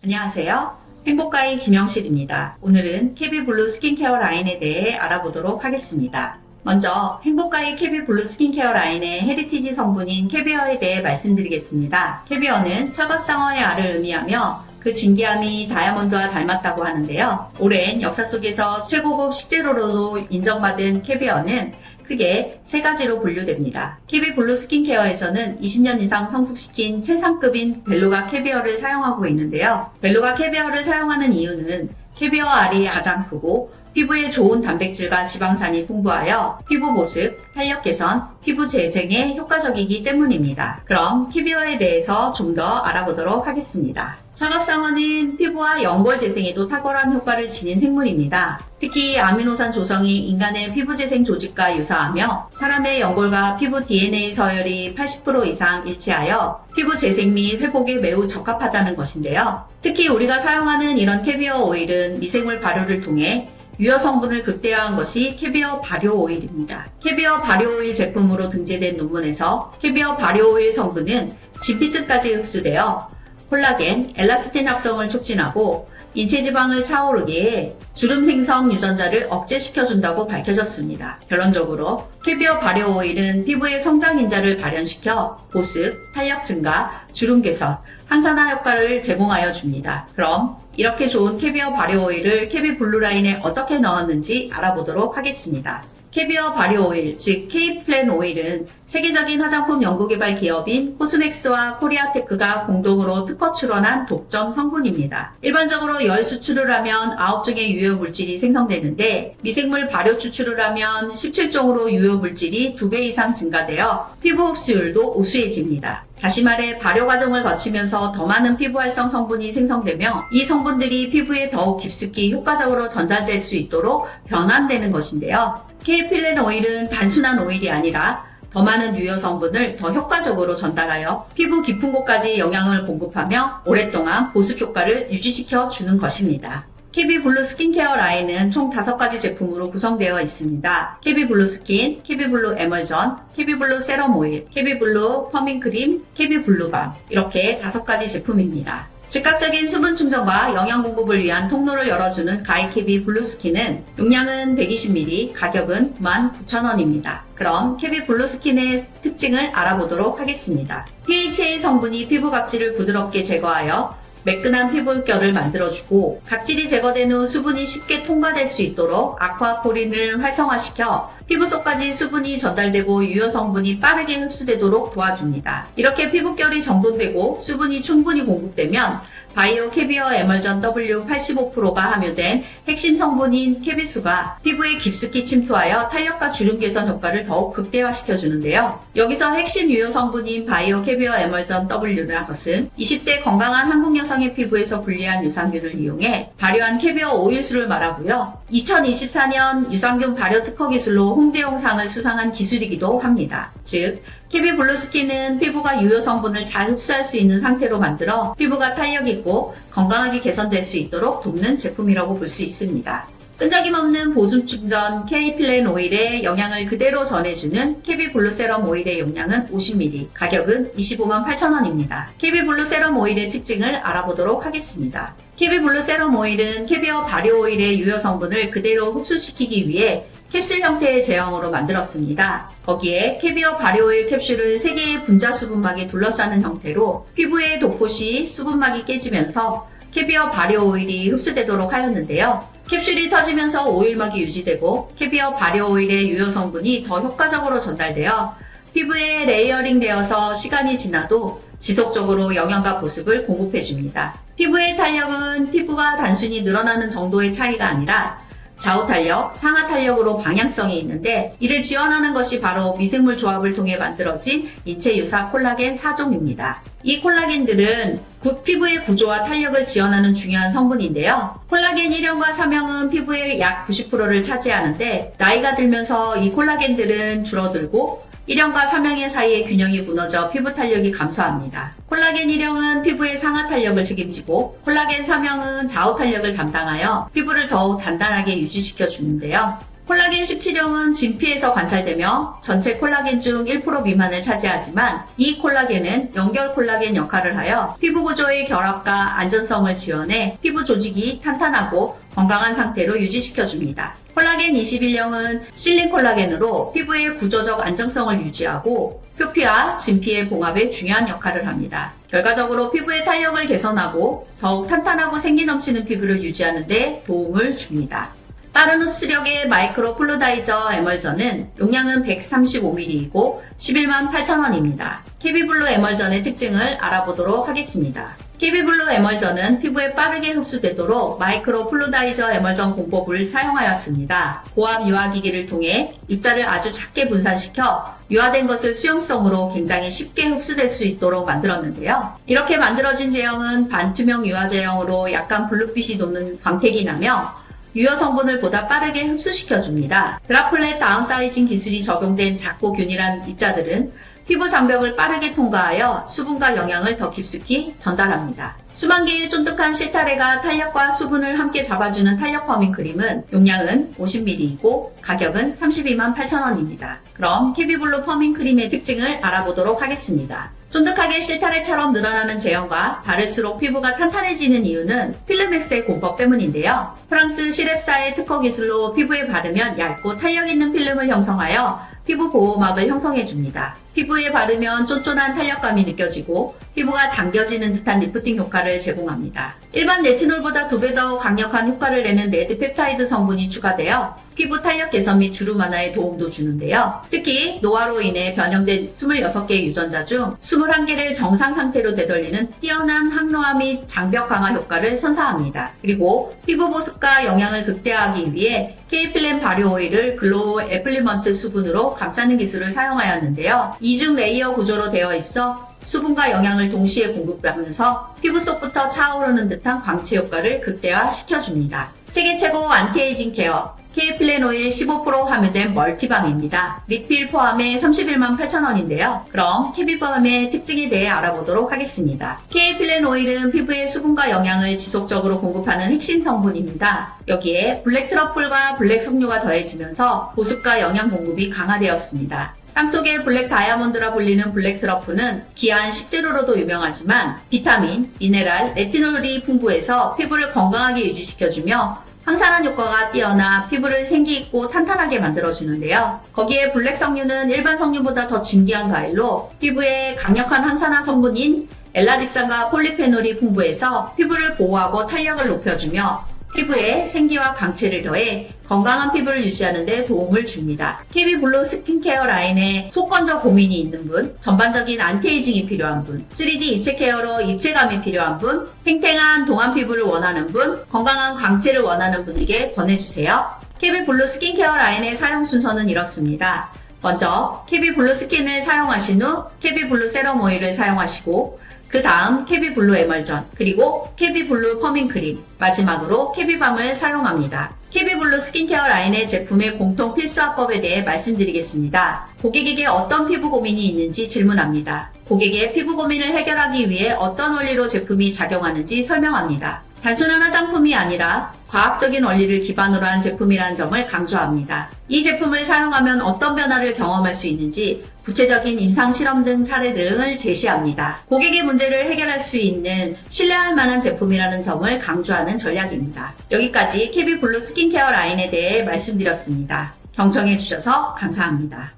안녕하세요. 행복가의 김영실입니다. 오늘은 캐비블루 스킨케어 라인에 대해 알아보도록 하겠습니다. 먼저 행복가의 캐비블루 스킨케어 라인의 헤리티지 성분인 캐비어에 대해 말씀드리겠습니다. 캐비어는 철갑상어의 알을 의미하며 그 진기함이 다이아몬드와 닮았다고 하는데요. 오랜 역사 속에서 최고급 식재료로도 인정받은 캐비어는 크게 세 가지로 분류됩니다. 캐비블루 스킨케어에서는 20년 이상 성숙시킨 최상급인 벨루가 캐비어를 사용하고 있는데요. 벨루가 캐비어를 사용하는 이유는 캐비어 알이 가장 크고 피부에 좋은 단백질과 지방산이 풍부하여 피부 보습, 탄력 개선, 피부 재생에 효과적이기 때문입니다. 그럼 캐비어에 대해서 좀 더 알아보도록 하겠습니다. 철갑상어는 피부와 연골 재생에도 탁월한 효과를 지닌 생물입니다. 특히 아미노산 조성이 인간의 피부 재생 조직과 유사하며 사람의 연골과 피부 DNA 서열이 80% 이상 일치하여 피부 재생 및 회복에 매우 적합하다는 것인데요. 특히 우리가 사용하는 이런 캐비어 오일은 미생물 발효를 통해 유효 성분을 극대화한 것이 캐비어 발효 오일입니다. 캐비어 발효 오일 제품으로 등재된 논문에서 캐비어 발효 오일 성분은 진피층까지 흡수되어 콜라겐, 엘라스틴 합성을 촉진하고 인체 지방을 차오르게 해 주름 생성 유전자를 억제시켜준다고 밝혀졌습니다. 결론적으로 캐비어 발효 오일은 피부의 성장 인자를 발현시켜 보습, 탄력 증가, 주름 개선, 항산화 효과를 제공하여 줍니다. 그럼 이렇게 좋은 캐비어 발효 오일을 캐비블루 라인에 어떻게 넣었는지 알아보도록 하겠습니다. 캐비어 발효 오일, 즉 K-플랜 오일은 세계적인 화장품 연구개발 기업인 코스맥스와 코리아테크가 공동으로 특허 출원한 독점 성분입니다. 일반적으로 열 수출을 하면 9종의 유효 물질이 생성되는데 미생물 발효 추출을 하면 17종으로 유효 물질이 2배 이상 증가되어 피부 흡수율도 우수해집니다. 다시 말해 발효 과정을 거치면서 더 많은 피부 활성 성분이 생성되며 이 성분들이 피부에 더욱 깊숙이 효과적으로 전달될 수 있도록 변환되는 것인데요. K-필렌 오일은 단순한 오일이 아니라 더 많은 유효 성분을 더 효과적으로 전달하여 피부 깊은 곳까지 영양을 공급하며 오랫동안 보습 효과를 유지시켜 주는 것입니다. 캐비블루 스킨케어 라인은 총 5가지 제품으로 구성되어 있습니다. 캐비블루 스킨, 캐비블루 에멀전, 캐비블루 세럼 오일, 캐비블루 펌밍 크림, 캐비블루밤 이렇게 5가지 제품입니다. 즉각적인 수분 충전과 영양 공급을 위한 통로를 열어주는 가이캐비 블루스킨은 용량은 120ml, 가격은 19,000원입니다. 그럼 캐비 블루스킨의 특징을 알아보도록 하겠습니다. PHA 성분이 피부 각질을 부드럽게 제거하여 매끈한 피부결을 만들어주고 각질이 제거된 후 수분이 쉽게 통과될 수 있도록 아쿠아포린을 활성화시켜 피부 속까지 수분이 전달되고 유효 성분이 빠르게 흡수되도록 도와줍니다. 이렇게 피부결이 정돈되고 수분이 충분히 공급되면 바이오 캐비어 에멀전 W85%가 함유된 핵심 성분인 캐비수가 피부에 깊숙이 침투하여 탄력과 주름 개선 효과를 더욱 극대화시켜주는데요. 여기서 핵심 유효 성분인 바이오 캐비어 에멀전 W라는 것은 20대 건강한 한국 여성의 피부에서 분리한 유산균을 이용해 발효한 캐비어 오일수를 말하고요. 2024년 유산균 발효 특허 기술로 홍대용상을 수상한 기술이기도 합니다. 즉, 캐비블루 스킨은 피부가 유효 성분을 잘 흡수할 수 있는 상태로 만들어 피부가 탄력 있고 건강하게 개선될 수 있도록 돕는 제품이라고 볼 수 있습니다. 끈적임 없는 보습 충전 K-필렌 오일의 영양을 그대로 전해주는 캐비블루 세럼 오일의 용량은 50ml, 가격은 258,000원입니다. 캐비블루 세럼 오일의 특징을 알아보도록 하겠습니다. 캐비블루 세럼 오일은 캐비어 발효 오일의 유효 성분을 그대로 흡수시키기 위해 캡슐 형태의 제형으로 만들었습니다. 거기에 캐비어 발효 오일 캡슐을 3개의 분자 수분막에 둘러싸는 형태로 피부에 돋고 시 수분막이 깨지면서 캐비어 발효 오일이 흡수되도록 하였는데요. 캡슐이 터지면서 오일막이 유지되고 캐비어 발효 오일의 유효 성분이 더 효과적으로 전달되어 피부에 레이어링 되어서 시간이 지나도 지속적으로 영양과 보습을 공급해줍니다. 피부의 탄력은 피부가 단순히 늘어나는 정도의 차이가 아니라 좌우 탄력, 상하 탄력으로 방향성이 있는데 이를 지원하는 것이 바로 미생물 조합을 통해 만들어진 인체 유사 콜라겐 4종입니다. 이 콜라겐들은 피부의 구조와 탄력을 지원하는 중요한 성분인데요. 콜라겐 1형과 3형은 피부의 약 90%를 차지하는데 나이가 들면서 이 콜라겐들은 줄어들고 1형과 3형의 사이의 균형이 무너져 피부 탄력이 감소합니다. 콜라겐 1형은 피부의 상하 탄력을 책임지고 콜라겐 3형은 좌우 탄력을 담당하여 피부를 더욱 단단하게 유지시켜 주는데요. 콜라겐 17형은 진피에서 관찰되며 전체 콜라겐 중 1% 미만을 차지하지만 이 콜라겐은 연결 콜라겐 역할을 하여 피부 구조의 결합과 안전성을 지원해 피부 조직이 탄탄하고 건강한 상태로 유지시켜줍니다. 콜라겐 21형은 실린 콜라겐으로 피부의 구조적 안정성을 유지하고 표피와 진피의 봉합에 중요한 역할을 합니다. 결과적으로 피부의 탄력을 개선하고 더욱 탄탄하고 생기 넘치는 피부를 유지하는 데 도움을 줍니다. 빠른 흡수력의 마이크로 플루다이저 에멀전은 용량은 135ml이고 118,000원입니다. KB블루 에멀전의 특징을 알아보도록 하겠습니다. KB블루 에멀전은 피부에 빠르게 흡수되도록 마이크로 플루다이저 에멀전 공법을 사용하였습니다. 고압 유화기기를 통해 입자를 아주 작게 분산시켜 유화된 것을 수용성으로 굉장히 쉽게 흡수될 수 있도록 만들었는데요. 이렇게 만들어진 제형은 반투명 유화 제형으로 약간 블루빛이 도는 광택이 나며 유효 성분을 보다 빠르게 흡수시켜줍니다. 드랍플렛 다운사이징 기술이 적용된 작고 균일한 입자들은 피부 장벽을 빠르게 통과하여 수분과 영양을 더 깊숙이 전달합니다. 수만 개의 쫀득한 실타래가 탄력과 수분을 함께 잡아주는 탄력 퍼밍 크림은 용량은 50ml이고 가격은 328,000원입니다. 그럼 KB블루 퍼밍 크림의 특징을 알아보도록 하겠습니다. 쫀득하게 실타래처럼 늘어나는 제형과 바를수록 피부가 탄탄해지는 이유는 필름엑스의 공법 때문인데요. 프랑스 시랩사의 특허 기술로 피부에 바르면 얇고 탄력 있는 필름을 형성하여 피부 보호막을 형성해줍니다. 피부에 바르면 쫀쫀한 탄력감이 느껴지고 피부가 당겨지는 듯한 리프팅 효과를 제공합니다. 일반 레티놀보다 2배 더 강력한 효과를 내는 레드 펩타이드 성분이 추가되어 피부 탄력 개선 및 주름 완화에 도움도 주는데요. 특히 노화로 인해 변형된 26개의 유전자 중 21개를 정상 상태로 되돌리는 뛰어난 항노화 및 장벽 강화 효과를 선사합니다. 그리고 피부 보습과 영양을 극대화하기 위해 K필름 발효 오일을 글로우 애플리먼트 수분으로 감싸는 기술을 사용하였는데요. 이중 레이어 구조로 되어 있어 수분과 영양을 동시에 공급하면서 피부 속부터 차오르는 듯한 광채 효과를 극대화시켜줍니다. 세계 최고 안티에이징 케어 K필렌 오일 15% 함유된 멀티밤입니다. 리필 포함해 318,000원인데요. 그럼 KB밤의 특징에 대해 알아보도록 하겠습니다. K필렌 오일은 피부에 수분과 영양을 지속적으로 공급하는 핵심 성분입니다. 여기에 블랙 트러플과 블랙 석류가 더해지면서 보습과 영양 공급이 강화되었습니다. 땅속의 블랙 다이아몬드라 불리는 블랙 트러플은 귀한 식재료로도 유명하지만 비타민, 미네랄, 레티놀이 풍부해서 피부를 건강하게 유지시켜주며 항산화 효과가 뛰어나 피부를 생기있고 탄탄하게 만들어주는데요. 거기에 블랙 석류는 일반 석류보다 더 진기한 과일로 피부에 강력한 항산화 성분인 엘라직산과 폴리페놀이 풍부해서 피부를 보호하고 탄력을 높여주며 피부에 생기와 광채를 더해 건강한 피부를 유지하는 데 도움을 줍니다. KB블루 스킨케어 라인에 속건조 고민이 있는 분, 전반적인 안티에이징이 필요한 분, 3D 입체 케어로 입체감이 필요한 분, 탱탱한 동안 피부를 원하는 분, 건강한 광채를 원하는 분에게 권해주세요. KB블루 스킨케어 라인의 사용 순서는 이렇습니다. 먼저 KB블루 스킨을 사용하신 후 KB블루 세럼 오일을 사용하시고 그 다음 KB블루 에멀전, 그리고 KB블루 퍼밍 크림, 마지막으로 KB밤을 사용합니다. KB블루 스킨케어 라인의 제품의 공통 필수화법에 대해 말씀드리겠습니다. 고객에게 어떤 피부 고민이 있는지 질문합니다. 고객의 피부 고민을 해결하기 위해 어떤 원리로 제품이 작용하는지 설명합니다. 단순한 화장품이 아니라 과학적인 원리를 기반으로 한 제품이라는 점을 강조합니다. 이 제품을 사용하면 어떤 변화를 경험할 수 있는지 구체적인 임상 실험 등 사례 등을 제시합니다. 고객의 문제를 해결할 수 있는 신뢰할 만한 제품이라는 점을 강조하는 전략입니다. 여기까지 KB블루 스킨케어 라인에 대해 말씀드렸습니다. 경청해 주셔서 감사합니다.